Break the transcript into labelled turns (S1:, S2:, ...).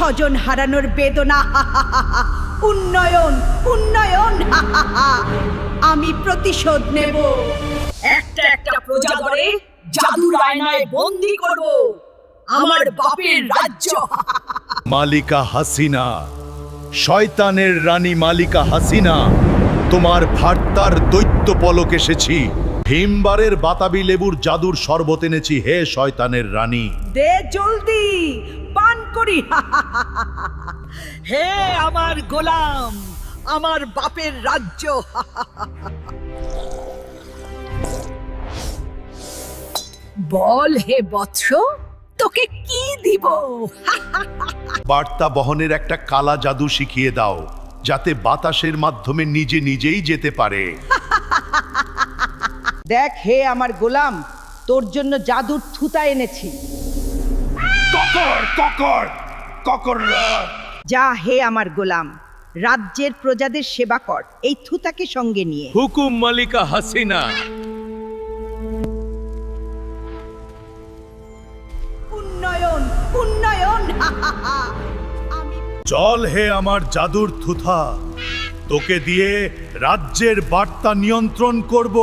S1: স্বজন হারানোর বেদনা, উন্নয়ন উন্নয়ন, আমি প্রতিশোধ নেব।
S2: একটা একটা প্রজাগণে জাদুর আয়নায় বন্দি করব আমার বাপের রাজ্য।
S3: মালিকা হাসিনা, শয়তানের রানী মালিকা হাসিনা, তোমার ভার্তার দৈত্য পলক এসেছি। হিমবারের বাতাবি লেবুর জাদুর শরবত এনেছি হে শয়তানের রানী।
S1: দে জলদি, পান করি।
S2: হে আমার গোলাম, আমার বাপের রাজ্য। বল হে বৎস, তোকে কি দিব?
S3: বার্তা বহনের একটা কালা জাদু শিখিয়ে দাও, যাতে বাতাসের মাধ্যমে নিজে নিজেই যেতে পারে।
S1: দেখ হে আমার গোলাম, তোর জন্য জাদুর থুতা এনেছি।
S3: ককর ককর ককর।
S1: যা হে আমার গোলাম, রাজ্যের প্রজাদের সেবা কর এই থুতাকে সঙ্গে নিয়ে।
S3: হুকুম মালিকা হাসিনা।
S1: উন্নয়ন উন্নয়ন, আমি
S3: চল হে আমার জাদুর থুথা, তোকে দিয়ে রাজ্যের বার্তা নিয়ন্ত্রণ করব।